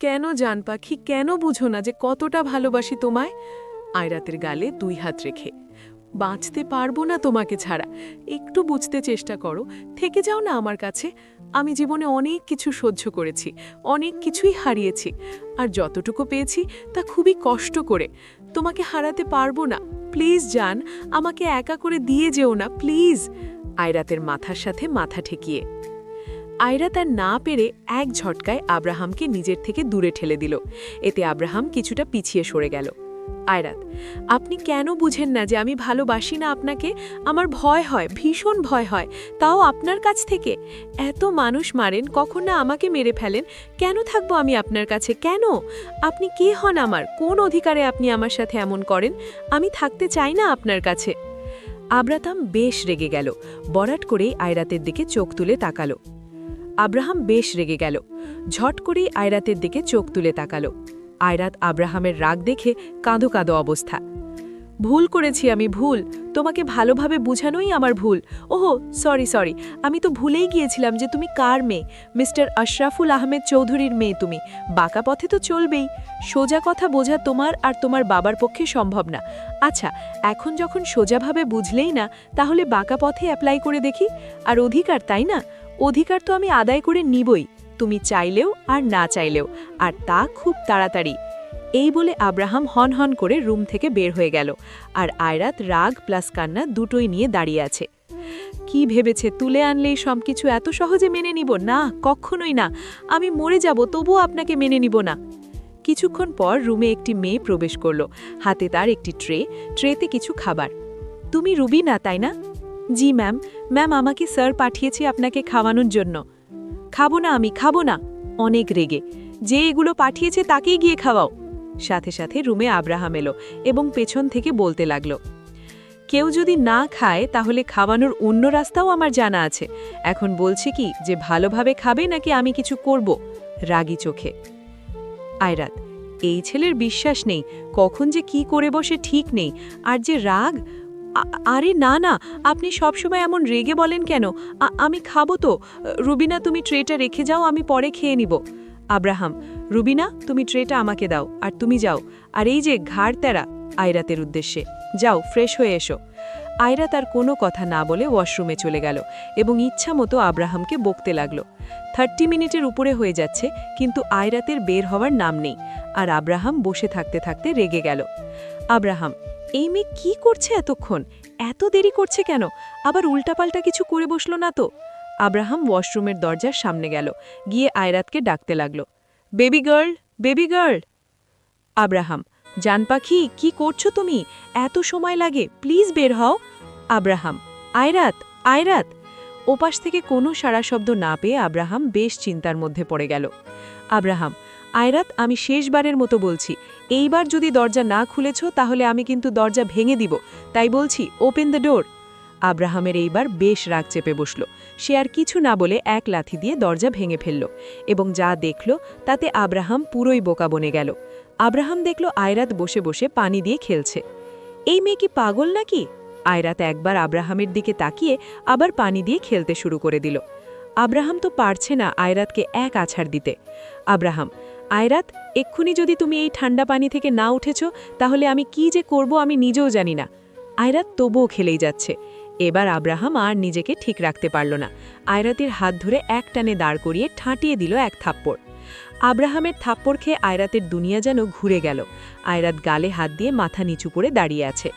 কেন জান পাখি, কেন বুঝো না যে কতটা ভালোবাসি তোমায়? আয়রাতের গালে 2 হাত রেখে। বাঁচতে পারবো না তোমাকে ছাড়া। একটু বুঝতে চেষ্টা করো, থেকে যাও না আমার কাছে। আমি জীবনে অনেক কিছু সহ্য করেছি, অনেক কিছুই হারিয়েছি, আর যতটুকু পেয়েছি তা খুবই কষ্ট করে। তোমাকে হারাতে পারবো না। প্লিজ জান, আমাকে একা করে দিয়ে যেও না, প্লিজ। আয়রাতের মাথার সাথে মাথা ঠেকিয়ে। আয়রাত আর না পেরে এক ঝটকায় আব্রাহামকে নিজের থেকে দূরে ঠেলে দিল। এতে আব্রাহাম কিছুটা পিছিয়ে সরে গেল। আয়রাত, আপনি কেন বুঝেন না যে আমি ভালোবাসি না আপনাকে? আমার ভয় হয়, ভীষণ ভয় হয়, তাও আপনার কাছ থেকে। এত মানুষ মারেন, কখন না আমাকে মেরে ফেলেন। কেন থাকবো আমি আপনার কাছে? কেন? আপনি কে হন আমার? কোন অধিকারে আপনি আমার সাথে এমন করেন? আমি থাকতে চাই না আপনার কাছে। আব্রাহাম বেশ রেগে গেল। বরাট করেই আয়রাতের দিকে চোখ তুলে তাকালো। আব্রাহাম বেশ রেগে গেল। ঝট করেই আয়রাতের দিকে চোখ তুলে তাকালো। আয়রাত আব্রাহামের রাগ দেখে কাঁদো কাঁদো অবস্থা। ভুল করেছি আমি, ভুল। তোমাকে ভালোভাবে বুঝানোই আমার ভুল। ওহো, সরি, আমি তো ভুলেই গিয়েছিলাম যে তুমি কার মেয়ে। মিস্টার আশরাফুল আহমেদ চৌধুরীর মেয়ে তুমি। বাঁকা পথে তো চলবেই। সোজা কথা বোঝা তোমার আর তোমার বাবার পক্ষে সম্ভব না। আচ্ছা, এখন যখন সোজাভাবে বুঝলেই না, তাহলে বাঁকা পথে অ্যাপ্লাই করে দেখি। আর অধিকার, তাই না? অধিকার তো আমি আদায় করে নিবই, তুমি চাইলেও আর না চাইলেও, আর তা খুব তাড়াতাড়ি। এই বলে আব্রাহাম হন হন করে রুম থেকে বের হয়ে গেল। আর আয়রাত রাগ প্লাস কান্না দুটোই নিয়ে দাঁড়িয়ে আছে। কি ভেবেছে তুলে আনলেই সবকিছু এত সহজে মেনে নিব? না, কখনোই না। আমি মরে যাব, তবুও আপনাকে মেনে নিব না। কিছুক্ষণ পর রুমে একটি মেয়ে প্রবেশ করল। হাতে তার একটি ট্রেতে কিছু খাবার। তুমি রুবি না, তাই না? জি ম্যাম। ম্যাম, আমাকে স্যার পাঠিয়েছে আপনাকে খাওয়ানোর জন্য। খাবো না, আমি খাবো না। অনেক রেগে। যে এগুলো পাঠিয়েছে তাকেই গিয়ে খাওয়াও। সাথে সাথে রুমে আব্রাহাম এলো এবং পেছন থেকে বলতে লাগলো, কেউ যদি না খায় তাহলে খাওয়ানোর অন্য রাস্তাও আমার জানা আছে। এখন বলছি কি যে ভালোভাবে খাবে নাকি আমি কিছু করব? রাগী চোখে। আয়রাত, এই ছেলের বিশ্বাস নেই, কখন যে কি করে বসে ঠিক নেই। আর যে রাগ, আরে না না, আপনি সবসময় এমন রেগে বলেন কেন? আমি খাবো তো। রুবিনা, তুমি ট্রেটা রেখে যাও, আমি পরে খেয়ে নিব। আব্রাহাম, রুবিনা, তুমি ট্রেটা আমাকে দাও, আর তুমি যাও। আর এই যে ঘাড় তেরা, আয়রাতের উদ্দেশ্যে, যাও ফ্রেশ হয়ে এসো। আয়রাত আর কোনো কথা না বলে ওয়াশরুমে চলে গেল এবং ইচ্ছা মতো আব্রাহামকে বকতে লাগল। 30 মিনিটের উপরে হয়ে যাচ্ছে, কিন্তু আয়রাতের বের হওয়ার নাম নেই। আর আব্রাহাম বসে থাকতে থাকতে রেগে গেল। আব্রাহাম, এই মেয়ে কি করছে এতক্ষণ? এত দেরি করছে কেন? আবার উল্টাপাল্টা কিছু করে বসলো না তো? আব্রাহাম ওয়াশরুমের দরজার সামনে গেল, গিয়ে আয়রাতকে ডাকতে লাগল, baby girl, baby girl. Abraham, জান পাখি, কি করছো তুমি? এত সময় লাগে, প্লিজ বের হও। আব্রাহাম, আয়রাত, আয়রাত। ওপাশ থেকে কোনো সাড়া শব্দ না পেয়ে আব্রাহাম বেশ চিন্তার মধ্যে পড়ে গেল। আব্রাহাম, আয়রাত, আমি শেষবারের মতো বলছি, এইবার যদি দরজা না খুলেছ তাহলে আমি কিন্তু দরজা ভেঙে দিব, তাই বলছি, ওপেন দ্য ডোর। আব্রাহামের এইবার বেশ রাগ চেপে বসল। সে আর কিছু না বলে এক লাথি দিয়ে দরজা ভেঙে ফেলল এবং যা দেখল তাতে আব্রাহাম পুরোই বোকা বনে গেল। আব্রাহাম দেখল আয়রাত বসে বসে পানি দিয়ে খেলছে। এই মেয়ে কি পাগল নাকি? আয়রাত একবার আব্রাহামের দিকে তাকিয়ে আবার পানি দিয়ে খেলতে শুরু করে দিল। আব্রাহাম তো পারছে না আয়রাতকে এক আছাড় দিতে। আব্রাহাম, আয়রাত, এক্ষুনি যদি তুমি এই ঠান্ডা পানি থেকে না উঠেছ তাহলে আমি কি যে করব আমি নিজেও জানি না। আয়রাত তবুও খেলেই যাচ্ছে। এবার আব্রাহাম আর নিজেকে ঠিক রাখতে পারল না। আয়রাতের হাত ধরে এক টানে দাঁড় করিয়ে ঠাঁটিয়ে দিল এক থাপ্পড়। আব্রাহামের থাপ্পড় খেয়ে আয়রাতের দুনিয়া যেন ঘুরে গেল। আয়রাত গালে হাত দিয়ে মাথা নিচু করে দাঁড়িয়ে আছে।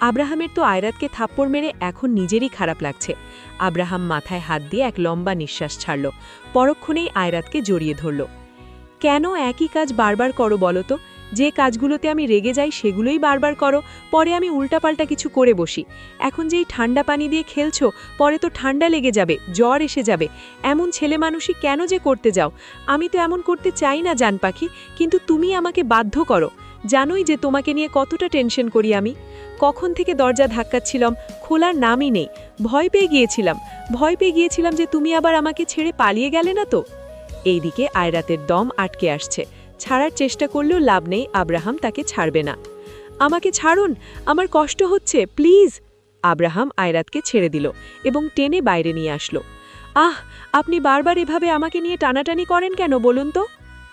আব্রাহামের তো আয়রাতকে থাপ্পড় মেরে এখন নিজেরই খারাপ লাগছে। আব্রাহাম মাথায় হাত দিয়ে এক লম্বা নিঃশ্বাস ছাড়ল। পরক্ষণেই আয়রাতকে জড়িয়ে ধরল। কেন একই কাজ বারবার করো বলো তো? যে কাজগুলোতে আমি রেগে যাই সেগুলোই বারবার করো, পরে আমি উল্টাপাল্টা কিছু করে বসি। এখন যেই ঠান্ডা পানি দিয়ে খেলছো, পরে তো ঠান্ডা লেগে যাবে, জ্বর এসে যাবে। এমন ছেলে মানুষই কেন যে করতে যাও? আমি তো এমন করতে চাই না জান পাখি, কিন্তু তুমি আমাকে বাধ্য করো। জানোই যে তোমাকে নিয়ে কতটা টেনশন করি আমি। কখন থেকে দরজা ধাক্কাচ্ছিলাম, খোলার নামই নেই। ভয় পেয়ে গিয়েছিলাম যে তুমি আবার আমাকে ছেড়ে পালিয়ে গেলে না তো। এইদিকে আয়রাতের দম আটকে আসছে। ছাড়ার চেষ্টা করলেও লাভ নেই, আব্রাহাম তাকে ছাড়বে না। আমাকে ছাড়ুন, আমার কষ্ট হচ্ছে, প্লিজ। আব্রাহাম আয়রাতকে ছেড়ে দিল এবং টেনে বাইরে নিয়ে আসলো। আহ, আপনি বারবার এভাবে আমাকে নিয়ে টানাটানি করেন কেন বলুন তো?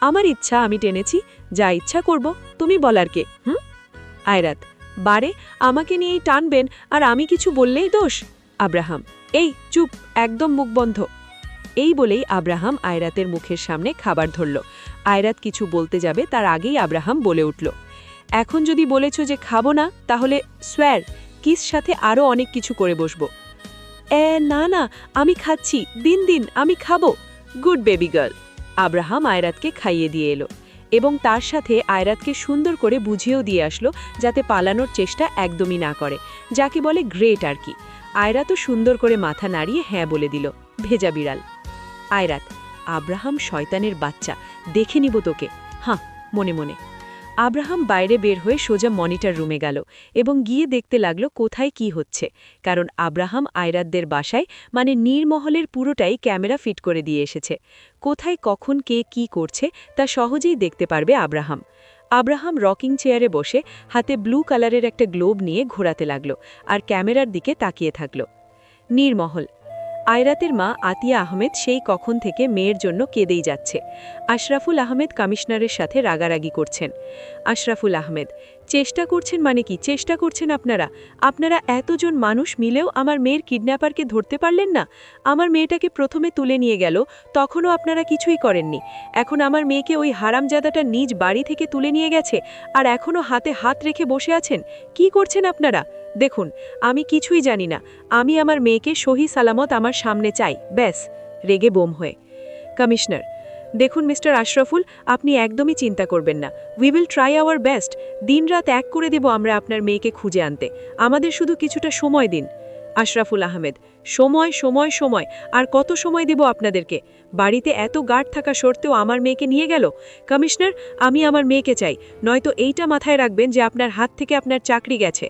আমার ইচ্ছা আমি টেনেছি, যা ইচ্ছা করব, তুমি বলার কে? আয়রাত, বারে আমাকে নিয়েই টানবেন আর আমি কিছু বললেই দোষ? আব্রাহাম, এই চুপ, একদম মুখ বন্ধ। এই বলেই আব্রাহাম আয়রাতের মুখের সামনে খাবার ধরল। আয়রাত কিছু বলতে যাবে তার আগেই আব্রাহাম বলে উঠল, এখন যদি বলেছ যে খাবো না, তাহলে সোয়ার কিস সাথে আরও অনেক কিছু করে বসবো। না না, আমি খাচ্ছি, দিন দিন আমি খাবো। Good baby girl. আব্রাহাম আয়রাতকে খাইয়ে দিয়ে এলো এবং তার সাথে আয়রাতকে সুন্দর করে বুঝিয়েও দিয়ে আসলো যাতে পালানোর চেষ্টা একদমই না করে, যাকে বলে গ্রেট আর কি। আয়রাতও সুন্দর করে মাথা নাড়িয়ে হ্যাঁ বলে দিল। ভেজা বিড়াল। আয়রাত, আব্রাহাম শয়তানের বাচ্চা, দেখে নিব তোকে। হাঁ, মনে মনে। আব্রাহাম বাইরে বের হয়ে সোজা মনিটর রুমে গেল এবং গিয়ে দেখতে লাগলো কোথায় কি হচ্ছে, কারণ আব্রাহাম আয়রাতদের বাসায় মানে নীরমহলের পুরোটাই ক্যামেরা ফিট করে দিয়ে এসেছে। কোথায় কখন কে কি করছে তা সহজেই দেখতে পারবে আব্রাহাম। আব্রাহাম রকিং চেয়ারে বসে হাতে ব্লু কালারের একটা গ্লোব নিয়ে ঘোরাতে লাগলো আর ক্যামেরার দিকে তাকিয়ে থাকল। নীরমহল। আয়রাতের মা আতিয়া আহমেদ সেই কখন থেকে মেয়ের জন্য কেঁদেই যাচ্ছে। আশরাফুল আহমেদ কমিশনারের সাথে রাগারাগি করছেন। আশরাফুল আহমেদ, চেষ্টা করছেন মানে কি চেষ্টা করছেন আপনারা? আপনারা এতজন মানুষ মিলেও আমার মেয়ের কিডন্যাপারকে ধরতে পারলেন না? আমার মেয়েটাকে প্রথমে তুলে নিয়ে গেল, তখনও আপনারা কিছুই করেননি। এখন আমার মেয়েকে ওই হারামজাদাটা নিজ বাড়ি থেকে তুলে নিয়ে গেছে আর এখনও হাতে হাত রেখে বসে আছেন। কি করছেন আপনারা? দেখুন, আমি কিছুই জানি না, আমি আমার মেয়েকে সহি সালামত আমার সামনে চাই, ব্যাস। রেগে বোম হয়ে। কমিশনার, দেখুন মিস্টার আশরাফুল, আপনি একদমই চিন্তা করবেন না, we will try our best. দিনরাত এক করে দেব আমরা আপনার মেয়েকে খুঁজে আনতে, আমাদের শুধু কিছুটা সময় দিন। আশরাফুল আহমেদ, সময় সময় সময়, আর কত সময় দেব আপনাদেরকে? বাড়িতে এত গার্ড থাকা সত্ত্বেও আমার মেয়েকে নিয়ে গেল। কমিশনার, আমি আমার মেয়েকে চাই, নয়তো এইটা মাথায় রাখবেন যে আপনার হাত থেকে আপনার চাকরি গেছে।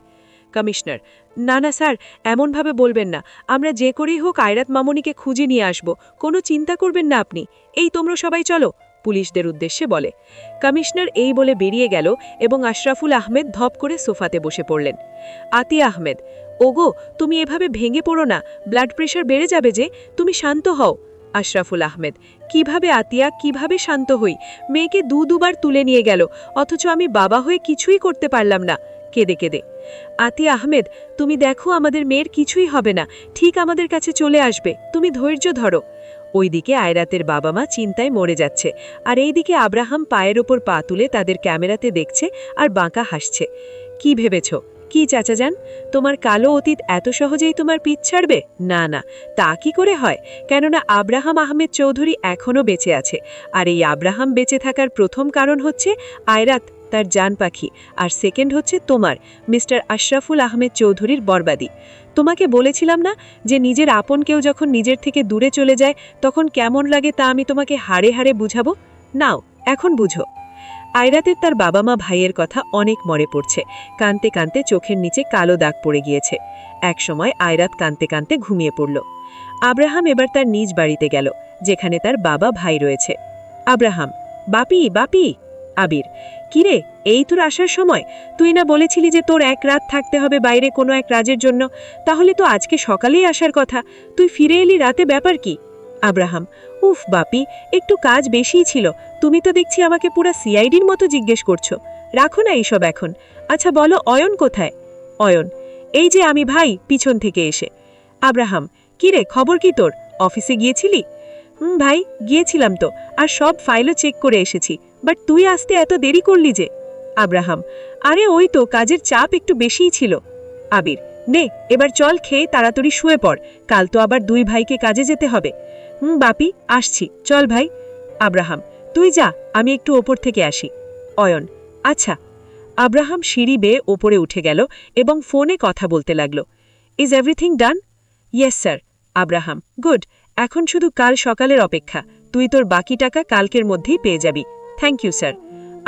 কমিশনার, না না স্যার, এমনভাবে বলবেন না, আমরা যে করেই হোক আয়রাত মামনিকে খুঁজে নিয়ে আসব, কোনো চিন্তা করবেন না আপনি। এই তোমরা সবাই চলো, পুলিশদের উদ্দেশ্যে বলে। কমিশনার এই বলে বেরিয়ে গেল এবং আশরাফুল আহমেদ ধপ করে সোফাতে বসে পড়লেন। আতিয়া আহমেদ, ওগো, তুমি এভাবে ভেঙে পড়ো না, ব্লাড প্রেশার বেড়ে যাবে যে, তুমি শান্ত হও। আশরাফুল আহমেদ, কিভাবে আতিয়া, কিভাবে শান্ত হই? মেয়েকে দুবার তুলে নিয়ে গেল, অথচ আমি বাবা হয়ে কিছুই করতে পারলাম না। কেঁদে কেঁদে। আতিয়া আহমেদ, তুমি দেখো আমাদের মেয়ের কিছুই হবে না, ঠিক আমাদের কাছে চলে আসবে, তুমি ধৈর্য ধরো। ওইদিকে আয়রাতের বাবা মা চিন্তায় মরে যাচ্ছে, আর এইদিকে আব্রাহাম পায়ের ওপর পা তুলে তাদের ক্যামেরাতে দেখছে আর বাঁকা হাসছে। কি ভেবেছ? কি চাচাজান, তোমার কালো অতীত এত সহজেই তোমার পিছ ছাড়বে? না না, তা কি করে হয়? কেননা আব্রাহাম আহমেদ চৌধুরী এখনও বেঁচে আছে, আর এই আব্রাহাম বেঁচে থাকার প্রথম কারণ হচ্ছে আয়রাত, তার জান পাখি, আর সেকেন্ড হচ্ছে তোমার মিস্টার আশরাফুল আহমেদ চৌধুরীর বরবাদি। তোমাকে বলেছিলাম না যে নিজের আপন কেউ যখন নিজের থেকে দূরে চলে যায় তখন কেমন লাগে, তা আমি তোমাকে হাড়ে হাড়ে বুঝাবো। নাও, এখন বুঝো। আয়রাতের তার বাবা মা ভাইয়ের কথা অনেক মনে পড়ছে, কানতে কানতে চোখের নিচে কালো দাগ পড়ে গিয়েছে। একসময় আয়রাত কানতে কানতে ঘুমিয়ে পড়ল। আব্রাহাম এবার তার নিজ বাড়িতে গেল, যেখানে তার বাবা ভাই রয়েছে। আব্রাহাম, বাপি বাপি। আবির, কিরে, এই তোর আসার সময়? তুই না বলেছিলি যে তোর এক রাত থাকতে হবে বাইরে কোনো এক রাজের জন্য, তাহলে তো আজকে সকালেই আসার কথা, তুই ফিরে এলি রাতে, ব্যাপার কি? আব্রাহাম, উফ বাপি, একটু কাজ বেশিই ছিল, তুমি তো দেখছি আমাকে পুরা সিআইডির মতো জিজ্ঞেস করছো। রাখো না এইসব এখন। আচ্ছা বলো, অয়ন কোথায়? অয়ন, এই যে আমি ভাই, পিছন থেকে এসে। আব্রাহাম, কিরে, খবর কি তোর? অফিসে গিয়েছিলি? ভাই, গিয়েছিলাম তো, আর সব ফাইলও চেক করে এসেছি, বাট তুই আসতে এত দেরি করলি যে? আব্রাহাম, আরে ওই তো কাজের চাপ একটু বেশিই ছিল। আবির, নে এবার চল, খেয়ে তাড়াতাড়ি শুয়ে পড়, কাল তো আবার দুই ভাইকে কাজে যেতে হবে। বাপি, আসছি, চল ভাই। আব্রাহাম, তুই যা, আমি একটু ওপর থেকে আসি। অয়ন, আচ্ছা। আব্রাহাম সিঁড়ি বেয়ে ওপরে উঠে গেল এবং ফোনে কথা বলতে লাগল। Is everything done? Yes sir. Abraham, good, এখন শুধু কাল সকালের অপেক্ষা, তুই তোর বাকি টাকা কালকের মধ্যেই পেয়ে যাবি। Thank you sir.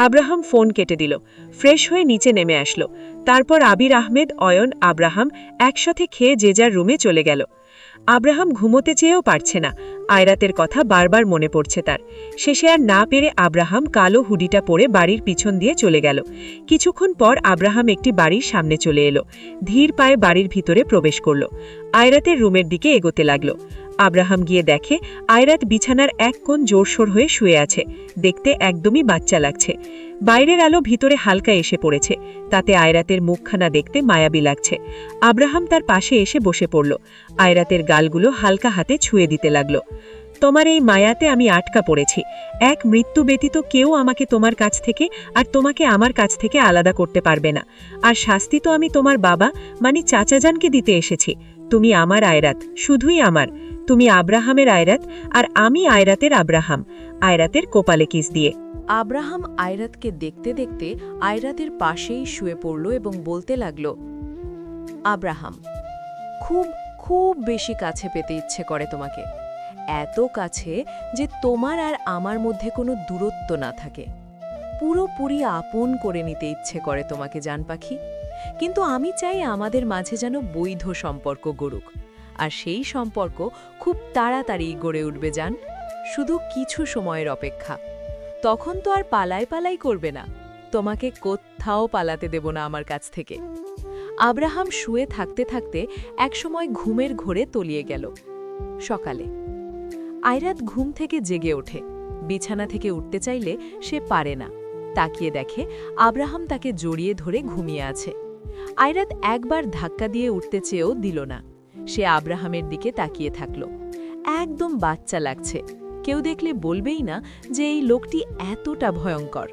Abraham phone কেটে দিল, ফ্রেশ হয়ে নিচে নেমে আসলো। তারপর আবির আহমেদ, অয়ন, আব্রাহাম একসাথে খেয়ে যে যার রুমে চলে গেল। আব্রাহাম ঘুমোতে চেয়েও পারছে না, আয়রাতের কথা বারবার মনে পড়ছে তার। শেষে আর না পেরে আব্রাহাম কালো হুডিটা পরে বাড়ির পিছন দিয়ে চলে গেল। কিছুক্ষণ পর আব্রাহাম একটি বাড়ির সামনে চলে এলো, ধীর পায়ে বাড়ির ভিতরে প্রবেশ করল। আয়রাতের রুমের দিকে এগোতে লাগল। আব্রাহাম গিয়ে দেখে আয়রাত বিছানার এক কোণ জোরসোর হয়ে শুয়ে আছে, দেখতে একদমই বাচ্চা লাগছে। বাইরের আলো ভিতরে হালকা এসে পড়েছে, তাতে আয়রাতের মুখখানা দেখতে মায়াবী লাগছে। আব্রাহাম তার পাশে এসে বসে পড়ল, আয়রাতের গালগুলো হালকা হাতে ছুঁয়ে দিতে লাগল। তোমার এই মায়াতে আমি আটকা পড়েছি। এক মৃত্যু ব্যতীত কেউ আমাকে তোমার কাছ থেকে আর তোমাকে আমার কাছ থেকে আলাদা করতে পারবে না। আর শাস্তি তো আমি তোমার বাবা মানে চাচাজানকে দিতে এসেছি। তুমি আমার আয়রাত, শুধুই আমার। তুমি আব্রাহামের আয়রাত আর আমি আয়রাতের আব্রাহাম। আয়রাতের কোপালে কিস দিয়ে। আব্রাহাম আয়রাতকে দেখতে দেখতে আয়রাতের পাশেই শুয়ে পড়ল এবং বলতে লাগল, আব্রাহাম, খুব খুব বেশি কাছে পেতে ইচ্ছে করে তোমাকে, এত কাছে যে তোমার আর আমার মধ্যে কোনো দূরত্ব না থাকে। পুরোপুরি আপন করে নিতে ইচ্ছে করে তোমাকে, জান পাখি। কিন্তু আমি চাই আমাদের মাঝে যেন বৈধ সম্পর্ক গড়ুক, আর সেই সম্পর্ক খুব তাড়াতাড়ি গড়ে উঠবে, জান। শুধু কিছু সময়ের অপেক্ষা। তখন তো আর পালাই পালাই করবে না, তোমাকে কোথাও পালাতে দেব না আমার কাছ থেকে। আব্রাহাম শুয়ে থাকতে থাকতে একসময় ঘুমের ঘোরে তলিয়ে গেল। সকালে আয়রাত ঘুম থেকে জেগে ওঠে। বিছানা থেকে উঠতে চাইলে সে পারে না। তাকিয়ে দেখে আব্রাহাম তাকে জড়িয়ে ধরে ঘুমিয়ে আছে। আয়রাত একবার ধাক্কা দিয়ে উঠতে চেয়েও দিল না। সে আব্রাহামের দিকে তাকিয়ে থাকল। একদম বাচ্চা লাগছে, কেউ দেখলে বলবেই না যে এই লোকটি এতটা ভয়ঙ্কর।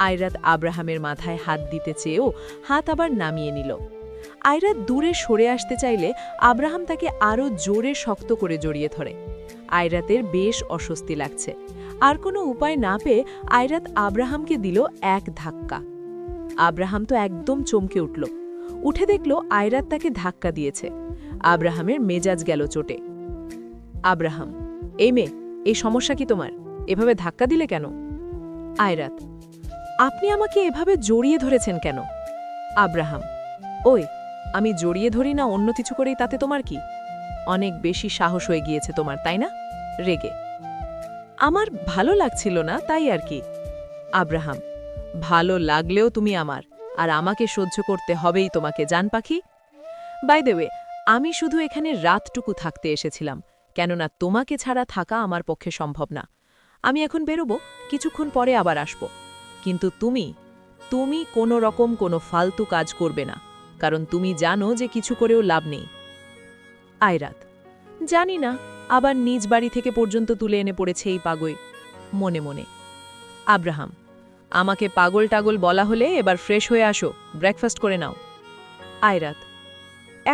আয়রাত আব্রাহামের মাথায় হাত দিতে চেয়েও হাত আবার নামিয়ে নিল। আয়রাত দূরে সরে আসতে চাইলে আব্রাহাম তাকে আরও জোরে শক্ত করে জড়িয়ে ধরে। আয়রাতের বেশ অস্বস্তি লাগছে। আর কোনো উপায় না পেয়ে আয়রাত আব্রাহামকে দিল এক ধাক্কা। আব্রাহাম তো একদম চমকে উঠল। উঠে দেখল আয়রাত তাকে ধাক্কা দিয়েছে। আব্রাহামের মেজাজ গেল চোটে। আব্রাহাম, এই মেয়ে, এই সমস্যা কি তোমার? এভাবে ধাক্কা দিলে কেন? আয়রাত, আপনি আমাকে এভাবে জড়িয়ে ধরেছেন কেন? আব্রাহাম, ওই, আমি জড়িয়ে ধরি না অন্য কিছু করেই তাতে তোমার কি? অনেক বেশি সাহস হয়ে গিয়েছে তোমার, তাই না? রেগে। আমার ভালো লাগছিল না, তাই আর কি। আব্রাহাম, ভালো লাগলেও তুমি আমার, আর আমাকে সহ্য করতে হবেই তোমাকে, জান পাখি। বাই দ্য ওয়ে, আমি শুধু এখানে রাতটুকু থাকতে এসেছিলাম, কেননা তোমাকে ছাড়া থাকা আমার পক্ষে সম্ভব না। আমি এখন বেরোবো, কিছুক্ষণ পরে আবার আসব। কিন্তু তুমি কোনো রকম কোনো ফালতু কাজ করবে না, কারণ তুমি জানো যে কিছু করেও লাভ নেই। আয়রাত, জানি না, আবার নিজ বাড়ি থেকে পর্যন্ত তুলে এনে পড়েছে এই পাগল। মনে মনে। আব্রাহাম, আমাকে পাগল টাগল বলা হলে এবার ফ্রেশ হয়ে আসো, ব্রেকফাস্ট করে নাও। আয়রাত,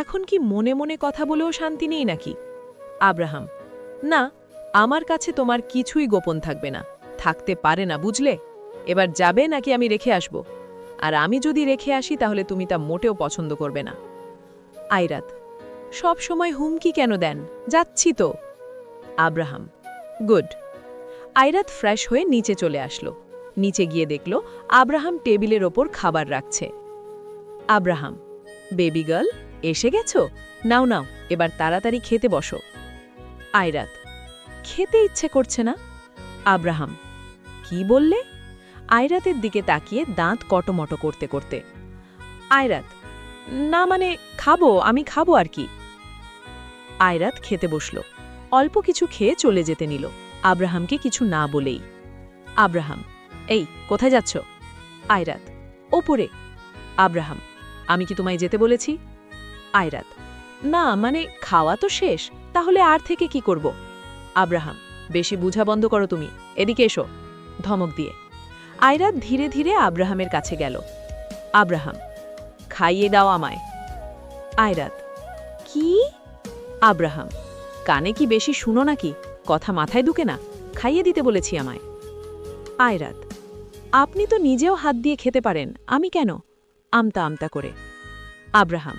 এখন কি মনে মনে কথা বলেও শান্তি নেই নাকি? আব্রাহাম, না, আমার কাছে তোমার কিছুই গোপন থাকবে না, থাকতে পারে না, বুঝলে? এবার যাবে নাকি আমি রেখে আসব? আর আমি যদি রেখে আসি তাহলে তুমি তা মোটেও পছন্দ করবে না। আয়রাত, সব সময় হুমকি কেন দেন? যাচ্ছি তো। Abraham, good. আয়রাত ফ্রেশ হয়ে নিচে চলে আসলো। নিচে গিয়ে দেখল আব্রাহাম টেবিলের ওপর খাবার রাখছে। আব্রাহাম, বেবি গার্ল, এসে গেছো? নাও নাও, এবার তাড়াতাড়ি খেতে বসো। আয়রাত, খেতে ইচ্ছে করছে না। আব্রাহাম, কি বললে? আয়রাতের দিকে তাকিয়ে দাঁত কটমটো করতে করতে। আয়রাত, না মানে আমি খাবো আর কি। আয়রাত খেতে বসল। অল্প কিছু খেয়ে চলে যেতে নিল, আব্রাহামকে কিছু না বলেই। আব্রাহাম, এই, কোথায় যাচ্ছ? আয়রাত, ওপরে। আব্রাহাম, আমি কি তোমায় যেতে বলেছি? আয়রাত, না মানে খাওয়া তো শেষ, তাহলে আর থেকে কি করব? আব্রাহাম, বেশি বুঝা বন্ধ করো তুমি, এদিকে এসো, ধমক দিয়ে। আয়রাত ধীরে ধীরে আব্রাহামের কাছে গেল। আব্রাহাম, খাইয়ে দাও আমায়। আয়রাত, কি? আব্রাহাম, কানে কি বেশি শুনো নাকি? কথা মাথায় ঢুকে না? খাইয়ে দিতে বলেছি আমায়। আয়রাত, আপনি তো নিজেও হাত দিয়ে খেতে পারেন, আমি কেন? আমতা আমতা করে। আব্রাহাম,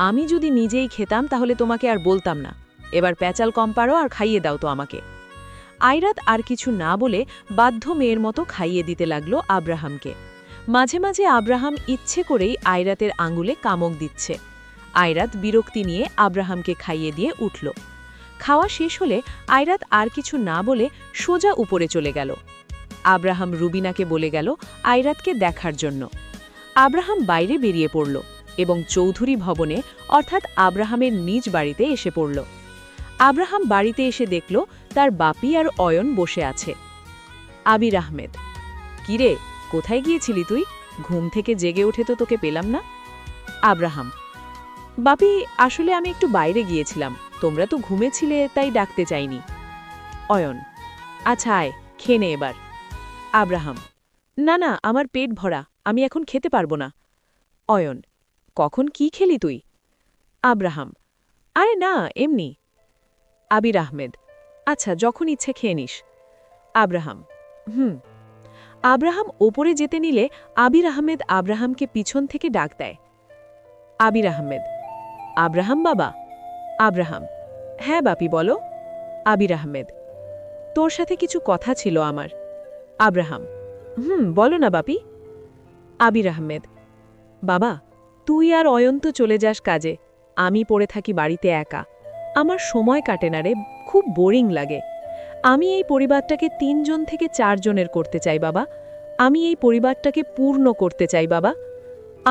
আমি যদি নিজেই খেতাম তাহলে তোমাকে আর বলতাম না। এবার প্যাচাল কম পারো আর খাইয়ে দাও তো আমাকে। আয়রাত আর কিছু না বলে বাধ্য মেয়ের মতো খাইয়ে দিতে লাগলো আব্রাহামকে। মাঝে মাঝে আব্রাহাম ইচ্ছে করেই আয়রাতের আঙুলে কামক দিচ্ছে। আয়রাত বিরক্তি নিয়ে আব্রাহামকে খাইয়ে দিয়ে উঠল। খাওয়া শেষ হলে আয়রাত আর কিছু না বলে সোজা উপরে চলে গেল। আব্রাহাম রুবিনাকে বলে গেল আয়রাতকে দেখার জন্য। আব্রাহাম বাইরে বেরিয়ে পড়ল এবং চৌধুরী ভবনে অর্থাৎ আব্রাহামের নিজ বাড়িতে এসে পড়ল। আব্রাহাম বাড়িতে এসে দেখল তার বাপি আর অয়ন বসে আছে। আবির আহমেদ: কিরে, কোথায় গিয়েছিলি তুই? ঘুম থেকে জেগে উঠে তো তোকে পেলাম না। আব্রাহাম: বাপি, আসলে আমি একটু বাইরে গিয়েছিলাম, তোমরা তো ঘুমেছিলে তাই ডাকতে চাইনি। অয়ন: আচ্ছা আয়, খেয়ে নে এবার। আব্রাহাম: না না, আমার পেট ভরা, আমি এখন খেতে পারবো না। অয়ন: কখন কি খেলি তুই? আব্রাহাম: আরে না, এমনি। আবির আহমেদ: আচ্ছা, যখন ইচ্ছে খেয়ে নিস। আব্রাহাম: আব্রাহাম ওপরে যেতে নিলে আবির আহমেদ আব্রাহামকে পিছন থেকে ডাক দেয়। আবির আহমেদ: আব্রাহাম বাবা। আব্রাহাম: হ্যাঁ বাপি, বলো। আবির আহমেদ: তোর সাথে কিছু কথা ছিল আমার। আব্রাহাম: বলো না বাপি। আবির আহমেদ: বাবা, তুই আর অয়ন তো চলে যাস কাজে, আমি পড়ে থাকি বাড়িতে একা। আমার সময় কাটে না রে, খুব বোরিং লাগে। আমি এই পরিবারটাকে 3 জন থেকে 4 জনের করতে চাই বাবা। আমি এই পরিবারটাকে পূর্ণ করতে চাই বাবা।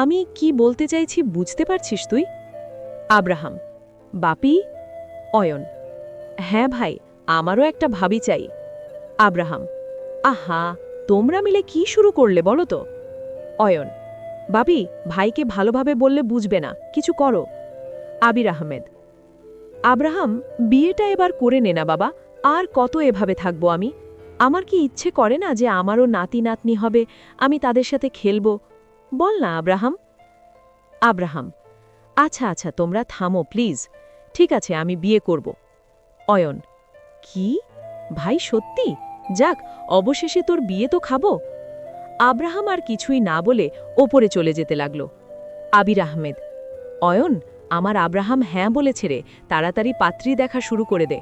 আমি কি বলতে চাইছি বুঝতে পারছিস তুই? আব্রাহাম: বাপি। অয়ন: হ্যাঁ ভাই, আমারও একটা ভাবি চাই। আব্রাহাম: আহা, তোমরা মিলে কি শুরু করলে বলো তো? অয়ন: বাপি, ভাইকে ভালোভাবে বললে বুঝবে না, কিছু করো। আবির আহমেদ: আব্রাহাম, বিয়েটা এবার করে নে না বাবা, আর কত এভাবে থাকবো আমি? আমার কি ইচ্ছে করে না যে আমারও নাতি নাতনি হবে, আমি তাদের সাথে খেলব? বল না আব্রাহাম। আব্রাহাম: আচ্ছা আচ্ছা, তোমরা থামো প্লিজ, ঠিক আছে, আমি বিয়ে করব। অয়ন: কি ভাই, সত্যি? যাক, অবশেষে তোর বিয়ে তো খাবো। আব্রাহাম আর কিছুই না বলে ওপরে চলে যেতে লাগল। আবির আহমেদ: অয়ন, আমার আব্রাহাম হ্যাঁ বলেছে রে, তাড়াতাড়ি পাত্রী দেখা শুরু করে দে।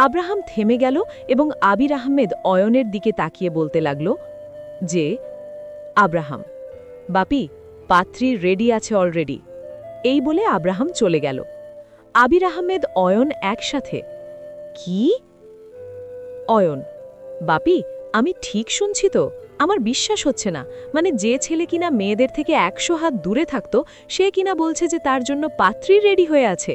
আব্রাহাম থেমে গেল এবং আবির আহমেদ অয়নের দিকে তাকিয়ে বলতে লাগল যে, আব্রাহাম: বাপি, পাত্রী রেডি আছে অলরেডি। এই বলে আব্রাহাম চলে গেল। আবির আহমেদ অয়ন একসাথে: কি? অয়ন: বাপি, আমি ঠিক শুনছি তো? আমার বিশ্বাস হচ্ছে না, মানে যে ছেলে কিনা মেয়েদের থেকে 100 হাত দূরে থাকতো, সে কিনা বলছে যে তার জন্য পাত্রী রেডি হয়ে আছে।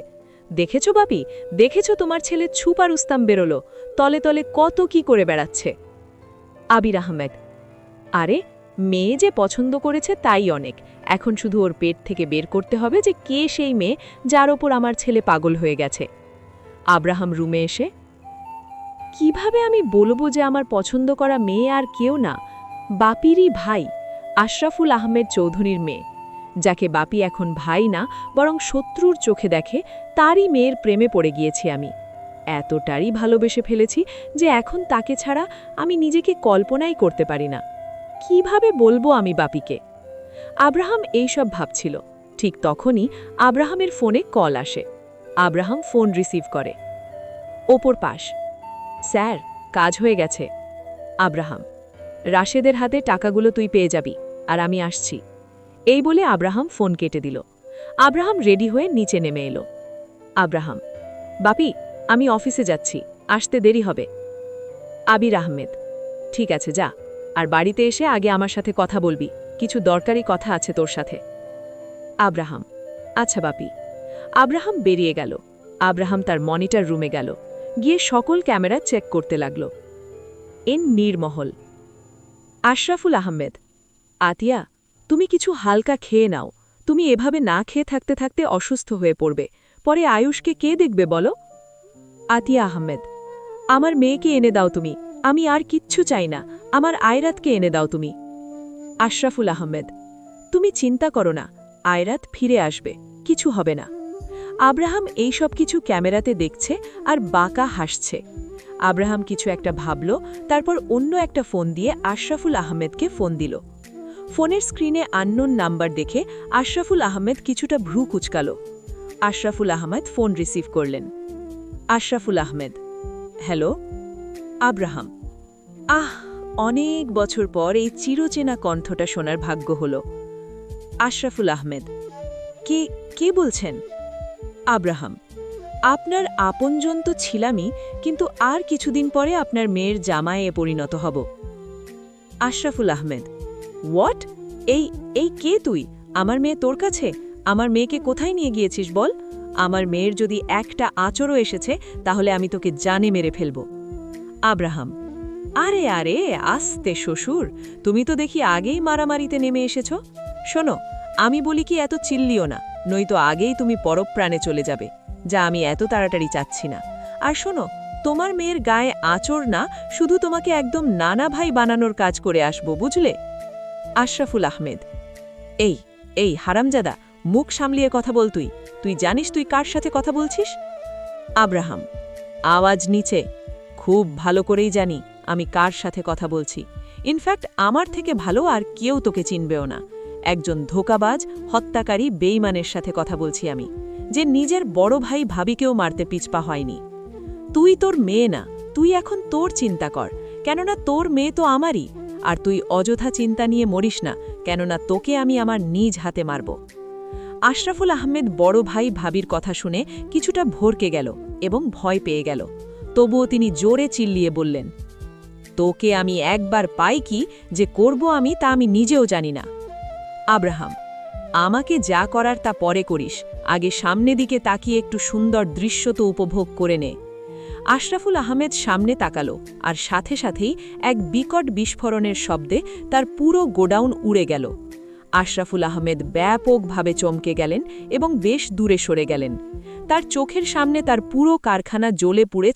দেখেছো বাপি, দেখেছো তোমার ছেলে ছুপা রুস্তাম বেরোলো, তলে তলে কত কি করে বেড়াচ্ছে। আবির আহমেদ: আরে, মেয়ে যে পছন্দ করেছে তাই অনেক, এখন শুধু ওর পেট থেকে বের করতে হবে যে কে সেই মেয়ে যার ওপর আমার ছেলে পাগল হয়ে গেছে। আব্রাহাম রুমে এসে: কিভাবে আমি বলবো যে আমার পছন্দ করা মেয়ে আর কেউ না, বাপিরই ভাই, আশরাফুল আহমেদ চৌধুরীর মেয়ে, যাকে বাপি এখন ভাই না বরং শত্রুর চোখে দেখে, তারই মেয়ের প্রেমে পড়ে গিয়েছি আমি। এতটাই ভালোবেসে ফেলেছি যে এখন তাকে ছাড়া আমি নিজেকে কল্পনাই করতে পারি না। কিভাবে বলবো আমি বাপিকে? আব্রাহাম এইসব ভাবছিল, ঠিক তখনই আব্রাহামের ফোনে কল আসে। আব্রাহাম ফোন রিসিভ করে। ওপর পাশ: স্যার, কাজ হয়ে গেছে। আব্রাহাম: রাশেদের হাতে টাকাগুলো তুই পেয়ে যাবি, আর আমি আসছি। এই বলে আব্রাহাম ফোন কেটে দিল। আব্রাহাম রেডি হয়ে নিচে নেমে এলো। আব্রাহাম: বাপি, আমি অফিসে যাচ্ছি, আসতে দেরি হবে। আবির আহমেদ: ঠিক আছে, যা, আর বাড়িতে এসে আগে আমার সাথে কথা বলবি, কিছু দরকারি কথা আছে তোর সাথে। আব্রাহাম: আচ্ছা বাপি। আব্রাহাম বেরিয়ে গেল। আব্রাহাম তার মনিটর রুমে গেল, গিয়ে সকল ক্যামেরা চেক করতে লাগল। এন নীরমহল। আশরাফুল আহমেদ: আতিয়া, তুমি কিছু হালকা খেয়ে নাও, তুমি এভাবে না খেয়ে থাকতে থাকতে অসুস্থ হয়ে পড়বে, পরে আয়ুষকে কে দেখবে বলো? আতিয়া আহমেদ: আমার মেয়েকে এনে দাও তুমি, আমি আর কিচ্ছু চাই না, আমার আয়রাতকে এনে দাও তুমি। আশরাফুল আহমেদ: তুমি চিন্তা করো না, আয়রাত ফিরে আসবে, কিছু হবে না। আব্রাহাম এই সব কিছু ক্যামেরাতে দেখছে আর বাঁকা হাসছে। আব্রাহাম কিছু একটা ভাবল, তারপর অন্য একটা ফোন দিয়ে আশরাফুল আহমেদকে ফোন দিল। ফোনের স্ক্রিনে আননোন নাম্বার দেখে আশরাফুল আহমেদ কিছুটা ভ্রু কুচকাল। আশরাফুল আহমেদ ফোন রিসিভ করলেন। আশরাফুল আহমেদ: হ্যালো। আব্রাহাম: আহ, অনেক বছর পর এই চিরচেনা কণ্ঠটা শোনার ভাগ্য হল। আশরাফুল আহমেদ: কে কে বলছেন? আব্রাহাম: আপনার আপনজন তো ছিলামই, কিন্তু আর কিছুদিন পরে আপনার মেয়ের জামাইয়ে পরিণত হব। আশরাফুল আহমেদ: হোয়াট? এই এই কে তুই? আমার মেয়ে তোর কাছে? আমার মেয়েকে কোথায় নিয়ে গিয়েছিস বল? আমার মেয়ের যদি একটা আঁচড়ও এসেছে তাহলে আমি তোকে জানে মেরে ফেলব। আব্রাহাম: আরে আরে, আস্তে শ্বশুর, তুমি তো দেখি আগেই মারামারিতে নেমে এসেছ। শোনো, আমি বলি কি এত চিল্লিও না, নয়তো আগেই তুমি পরপ্রাণে চলে যাবে, যা আমি এত তাড়াতাড়ি চাচ্ছি না। আর শোনো, তোমার মেয়ের গায়ে আঁচড় না, শুধু তোমাকে একদম নানা ভাই বানানোর কাজ করে আসবো, বুঝলে? আশরাফুল আহমেদ: এই এই হারামজাদা, মুখ সামলিয়ে কথা বল। তুই জানিস তুই কার সাথে কথা বলছিস? আব্রাহাম: আওয়াজ নিচে। খুব ভালো করেই জানি আমি কার সাথে কথা বলছি। ইনফ্যাক্ট আমার থেকে ভালো আর কেউ তোকে চিনবেও না। একজন ধোঁকাবাজ, হত্যাকারী বেঈমানের সাথে কথা বলছি আমি, যে নিজের বড় ভাই ভাবিকেও মারতে পিছপা হয়নি। তুই তোর মেয়ে না, তুই এখন তোর চিন্তা কর, কেননা তোর মেয়ে তো আমারই। আর তুই অযথা চিন্তা নিয়ে মরিস না, কেননা তোকে আমি আমার নিজ হাতে মারব। আশরাফুল আহমেদ বড় ভাই ভাবির কথা শুনে কিছুটা ভরকে গেল এবং ভয় পেয়ে গেল। তবুও তিনি জোরে চিল্লিয়ে বললেন, তোকে আমি একবার পাই কি যে করব আমি, তা আমি নিজেও জানি না। আব্রাহাম: আমাকে যা করার তা পরে করিস, আগে সামনে দিকে তাকিয়ে একটু সুন্দর দৃশ্য তো উপভোগ করে নে। আশরাফুল আহমেদ সামনে তাকালো, আর সাথে সাথেই এক বিকট বিস্ফোরণের শব্দে তার পুরো গোডাউন উড়ে গেল। আশরাফুল আহমেদ ব্যাপকভাবে চমকে গেলেন এবং বেশ দূরে সরে গেলেন। তার চোখের সামনে তার পুরো কারখানা জ্বলে পুড়ে